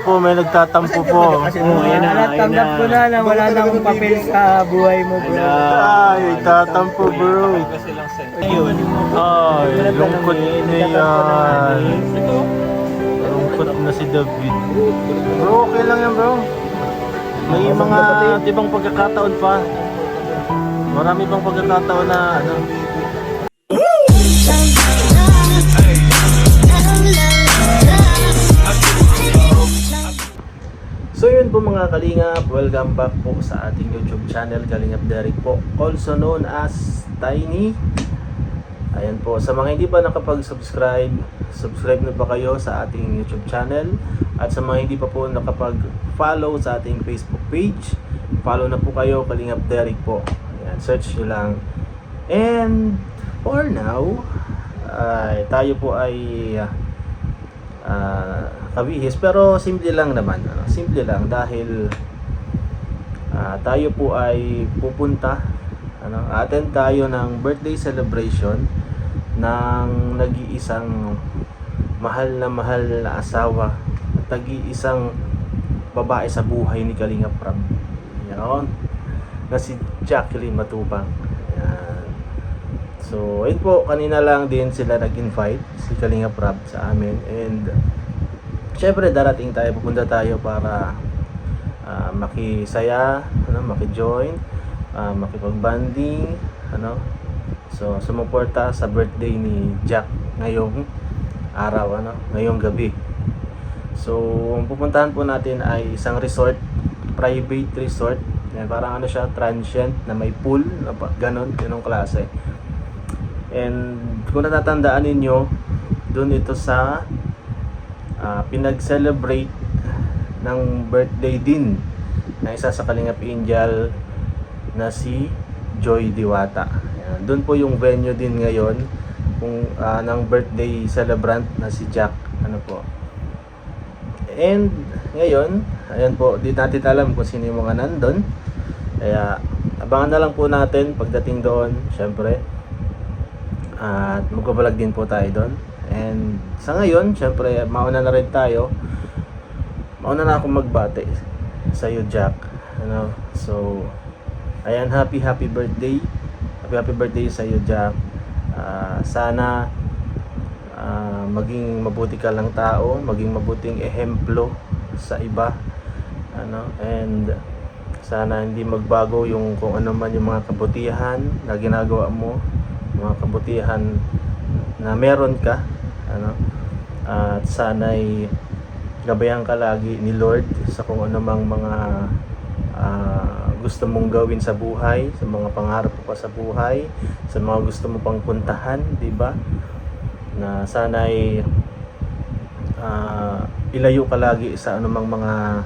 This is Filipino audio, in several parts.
po, may nagtatampo po. Tanggap ko na wala na akong papel sa buhay mo, bro. Ay, tatampo bro. Ay, lungkot na yan. Lungkot na si David. Bro, okay lang yan bro. May mga ibang pagkakataon pa. Marami pang pagkakataon na ano. So yun po mga Kalingap, welcome back po sa ating YouTube channel, Kalingap Derek po, also known as Tiny. Ayan po, sa mga hindi pa nakapag-subscribe, subscribe na pa kayo sa ating YouTube channel. At sa mga hindi pa po nakapag-follow sa ating Facebook page, follow na po kayo, Kalingap Derek po. Ayan, search nyo lang. And for now, tayo po ay kabihis, pero simple lang naman, simple lang dahil tayo po ay pupunta, attend tayo ng birthday celebration ng nag-iisang mahal na asawa at nag-iisang babae sa buhay ni Kalingap Rab, yun, na si Jacqueline Matubang. Ayan. So ayun po, kanina lang din sila nag-invite si Kalingap Rab sa amin, and syempre darating tayo, pupunta tayo para makisaya, maki-join, makipag-banding, so sumuporta sa birthday ni Jack ngayong araw, ngayong gabi. So ang pupuntahan po natin ay isang resort, private resort. Yan, parang siya, transient na may pool, ganon, ganong klase. And kung natatandaan ninyo, doon ito sa pinag-celebrate ng birthday din na isa sa Kalingap Angel na si Joy Diwata. Ayan, doon po yung venue din ngayon kung ng birthday celebrant na si Jack, po. And ngayon, ayan po, di natin alam kung sino yung mga nandun. Kaya abangan na lang po natin pagdating doon, syempre. At magbabalag din po tayo doon. And sa ngayon, syempre, mauna na rin tayo. Mauna na akong magbate sa iyo, Jack. So, ayan, happy birthday. Happy birthday sa iyo, Jack. Sana maging mabuti ka lang tao, maging mabuting ehemplo sa iba. And sana hindi magbago yung kung ano man yung mga kabutihan na ginagawa mo, mga kabutihan na meron ka, at sana'y gabayan ka lagi ni Lord sa kung ano mang mga gusto mong gawin sa buhay, sa mga pangarap mo pa sa buhay, sa mga gusto mo pang puntahan, di ba? Na sana'y ilayo ka lagi sa anumang mga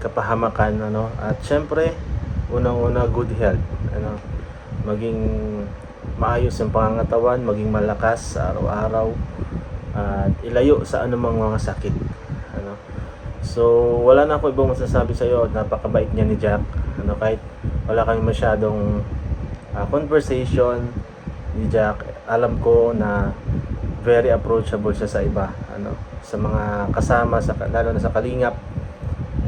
kapahamakan, at syempre unang-una good health, maging maayos yung pangangatawan, maging malakas sa araw-araw, at ilayo sa anumang mga sakit. So wala na ako ibang masasabi sa iyo, napakabait niya ni Jack, kahit wala kami masyadong conversation ni Jack, alam ko na very approachable siya sa iba, sa mga kasama, lalo na sa Kalingap.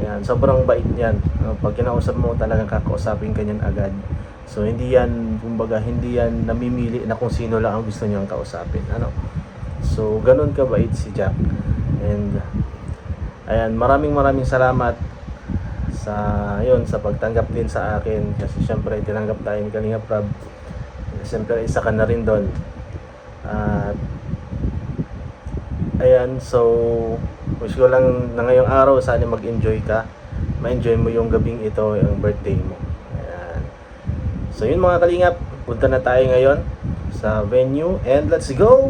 Ayan, sobrang bait niyan. Pag kinausap mo, talagang kakausapin ka niyan agad. So hindi yan, kumbaga, hindi yan namimili na kung sino lang ang gusto niyang kausapin. So ganun kabait si Jack. And ayan, maraming salamat sa sa pagtanggap din sa akin, kasi syempre tinanggap tayo ni Kalingap Rab. Syempre isa ka na rin doon. At ayan, so wish ko lang na ngayong araw sana mag-enjoy ka, ma-enjoy mo yung gabing ito, yung birthday mo. Ayan. So yun mga Kalingap, punta na tayo ngayon sa venue, and let's go!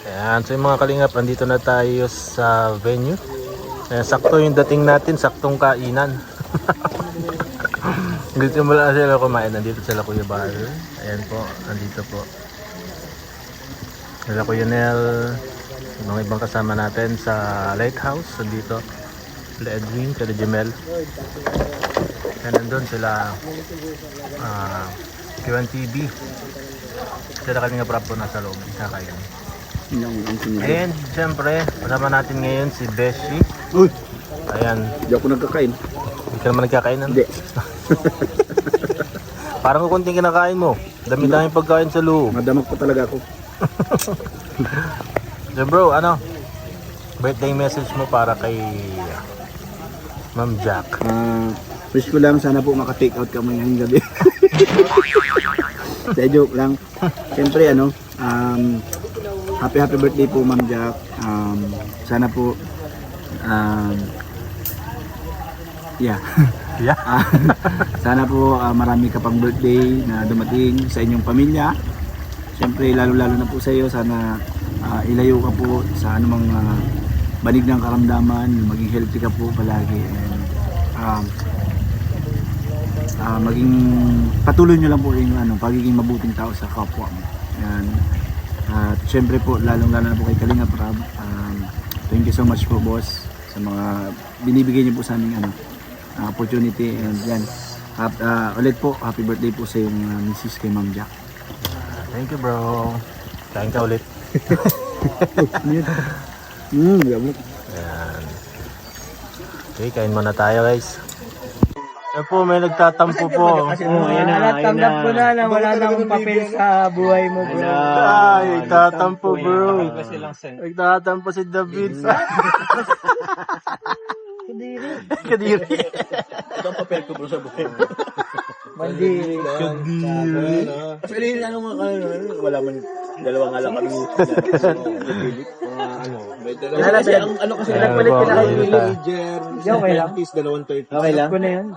Ayan, so yung mga Kalingap, andito na tayo sa venue. Ayan, sakto yung dating natin, saktong kainan. Dito mo lang sila kumain, nandito sila Kuya Bahal. Ayan po, andito po sila Kuya Nel, mga ibang kasama natin sa Lighthouse. Nandito sila Edwin, sila Jemel. And nandun sila Q1 TV. Sila Kalingap Rab po nasa loob, kakain. And syempre, kasama natin ngayon si Beshi. Uy, Ayan, hindi ako nagkakain. hindi ka naman nagkakainan. Hindi. Parang kukunting kinakain mo. Dami-dami pagkain sa loob. Madamag pa talaga ako. So bro, ano? Birthday message mo para kay Ma'am Jack. Wish ko lang sana po maka-take out ka mo ngayong gabi. Sa joke lang. Siyempre happy birthday po Ma'am Jack. Sana po yeah. Yeah. Sana po marami ka pang birthday na dumating sa inyong pamilya. Siyempre lalo-lalo na po sa iyo, sana ilayo ka po sa anumang banig ng karamdaman, maging healthy ka po palagi, and maging patuloy nyo lang po yung pagiging mabuting tao sa kapwa mo. Ayan. At syempre po lalong-lalo na po kay Kalinga Prab. Thank you so much po boss sa mga binibigay niyo po sa aming opportunity, and yan. At ulit po, happy birthday po sa yung Mrs. kay Ma'am Jack. Thank you bro. Kain ka ulit. Gamot. Ayan. Okay, kain muna tayo guys. Yan po, may nagtatampo po. Tanggap ko na lang wala na akong papel sa buhay mo, bro. Ay, nagtatampo bro. Nagtatampo si David. Kadiri. Ito ang papel ko bro sa buhay. Mandiri. Kadiri. Actually, wala man dalawang alam kami. Kasi ang kasi nagpalit ka na kay Ranger. Okay lang. 2:30. Okay lang. Ko na yun.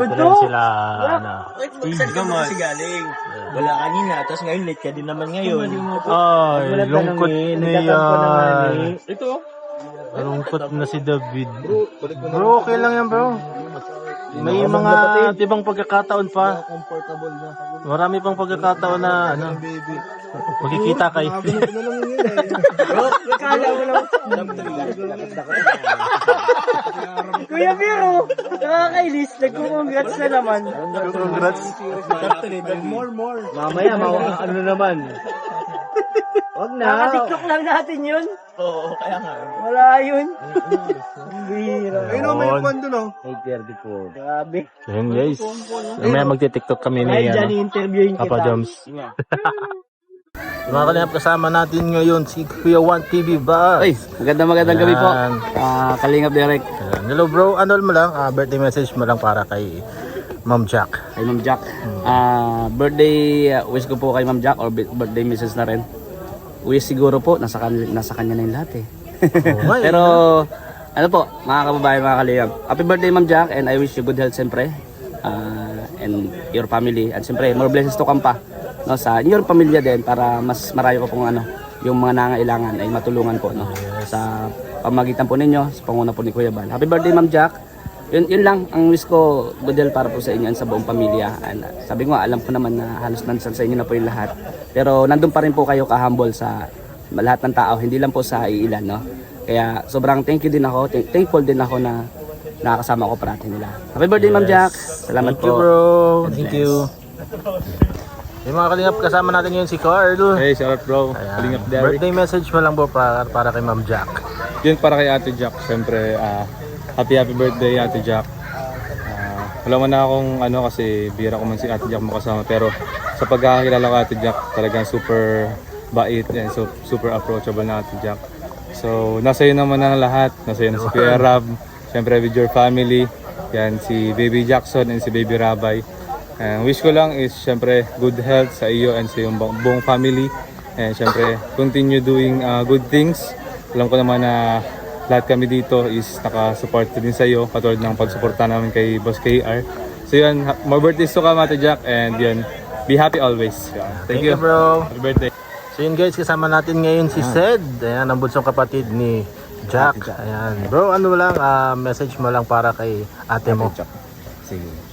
Ito sila, ano. Saan ka kasi galing? Wala kanina, tapos ngayon late ka din naman ngayon. Ay, lungkot niya. Ito. Lungkot na si David. Bro, okay lang yan bro. May mga ibang pagkakataon pa. Comfortable na. Marami pang pagkakataon na magkikita kayo. Akala mo lang. Kuya Biro, nakakailis. Nagko-congrats na naman. Congrats. More. Mamaya, ano naman. Wag na. Naka-tiktok lang natin yun. Oo, kaya nga. Wala yun. Ang bihira. Ayun o, may kwan doon o. 8:34. Grabe. Ayun guys. Mamaya magti-tiktok kami ni Ay, dyan i-interviewin kita. Papa Joms. Mga kalingap, kasama natin ngayon si Kuya Juan TV ba? Ay, magandang gabi po. Ayan. Kalingap Derek. Hello bro, ano mo lang, birthday message mo lang para kay Ma'am Jack. Kay Ma'am Jack. Birthday wish ko po kay Ma'am Jack or birthday message na rin. Wish siguro po, nasa kanya na yung lahat eh. Okay. Pero, ano po, mga kababayan, mga kalingap. Happy birthday Ma'am Jack, and I wish you good health siyempre. And your family. And siyempre, more blessings to come pa. No, sa inyong pamilya din para mas marayo ko pong yung mga nangailangan ay matulungan po sa pamagitan po ninyo, sa panguna po ni Kuya Bal. Happy birthday Ma'am Jack. Yun lang ang wish ko, good health para po sa inyo and sa buong pamilya. And sabi ko, alam ko naman na halos nandiyan sa inyo na po yung lahat. Pero nandun pa rin po kayo ka-humble sa lahat ng tao, hindi lang po sa iilan, no? Kaya sobrang thank you din ako, thankful din ako na nakakasama ko parati nila. Happy birthday Ma'am Jack. Salamat Thank you po. bro. Thank you. Yung mga kalingap, kasama natin ngayon si Carl. Hey, shout out bro. Ayan. Kalingap Derek. Birthday message mo lang bro para kay Ma'am Jack. Yun para kay Ate Jack. Siyempre, happy birthday Ate Jack. Wala man na akong kasi bira ko man si Ate Jack makasama. Pero sa pagkakakilala ko Ate Jack, talagang super bait and so, super approachable na Ate Jack. So, nasa iyo naman na lahat. Nasa iyo na si Kuya Rab. Siyempre with your family. Yan, si Baby Jackson and si Baby Rabay. Wish ko lang is syempre good health sa iyo and sa iyong buong family. And syempre continue doing good things. Alam ko naman na lahat kami dito is nakasupport din sa iyo katulad ng pagsuporta namin kay Boss KR. So yun, more birthdays to come Ate Jack, and yun, be happy always. Thank you bro. Happy birthday. So yun guys, kasama natin ngayon si Sed. Ayan, ang bunsong kapatid ni Jack. Ayan. Bro, ano lang, message mo lang para kay ate mo. Sige.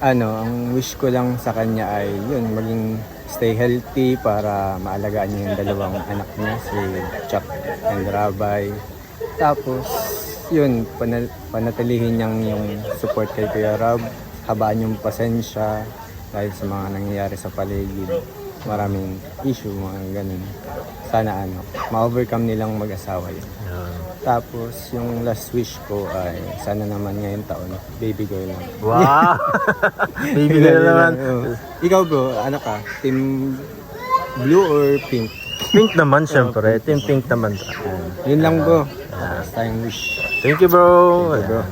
Ang wish ko lang sa kanya ay yun, maging stay healthy para maalagaan niya yung dalawang anak niya, si Chuck and Rabay. Tapos, yun, panatilihin niyang yung support kay Kuya Rab, habaan yung pasensya, dahil sa mga nangyayari sa paligid. Maraming issue, mga ganun. Sana ma-overcome nilang mag-asawa yun. Tapos, yung last wish ko ay sana naman ngayong taon, baby girl lang. Wow! Baby girl naman. Oo. Ikaw bro, ano ka? Team blue or pink? Pink naman syempre. Team pink naman. Yun lang bro. Basta yung wish. Thank you bro. Thank you, bro.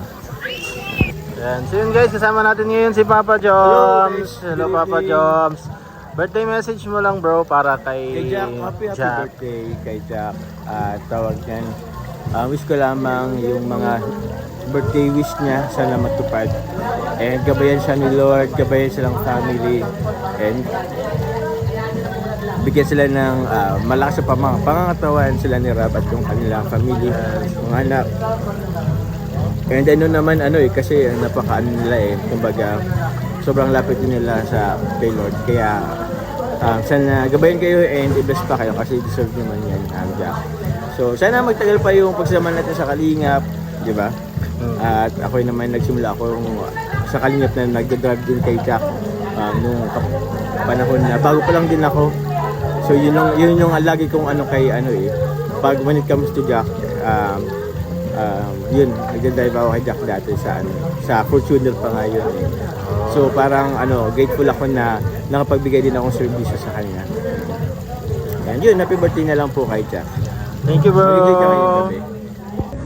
Yan. So yun guys, kasama natin ngayon si Papa Joms. Hello Papa Joms. Birthday message mo lang bro para kay Kay Jack, happy Jack. birthday kay Jack. Tawag niyan. Wish ko lamang yung mga birthday wish niya sana matupad. And gabayan siya ni Lord, gabayan silang family. And bigyan sila ng malakas sa pangangatawan sila ni Rab at yung kanilang family, mga anak. And ano naman kasi napaka nila kumbaga sobrang lapit din nila sa kay Lord. Kaya sana gabayan kayo and i-bless pa kayo kasi deserve naman yan, Jack. So sana magtagal pa yung pagsama natin sa Kalingap, di ba? At ako naman nagsimula ako sa Kalingap na nagda-drive din kay Jack nung panahon na bago pa lang din ako. So yun yung lagi kong pag when it comes to Jack, yun nagda-drive ako kay Jack dati sa Fortuner pa nga yun. So parang grateful ako na nakapagbigay din akong service sa kanya. Yan, yun, happy birthday na lang po kay Jack. Thank you bro. Mag-enjoy ka ngayong gabi.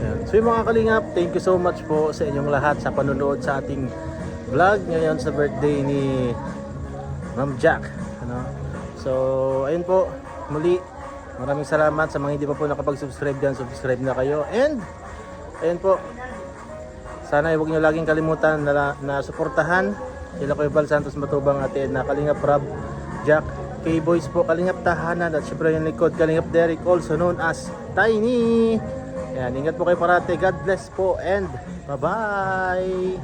Yan. So yung mga Kalingap, thank you so much po sa inyong lahat sa panonood sa ating vlog ngayon sa birthday ni Ma'am Jack. So ayun po, muli maraming salamat sa mga hindi pa po nakapag-subscribe dyan, subscribe na kayo. And ayun po, sana huwag nyo laging kalimutan na suportahan sila Kuya Val Santos Matubang atin na Kalingap Rob, Jack, K-Boys po, Kalingap Tahanan at syempre yung likod Kalingap Derek, also known as Tiny. Yan, ingat po kayo parate. God bless po and bye-bye!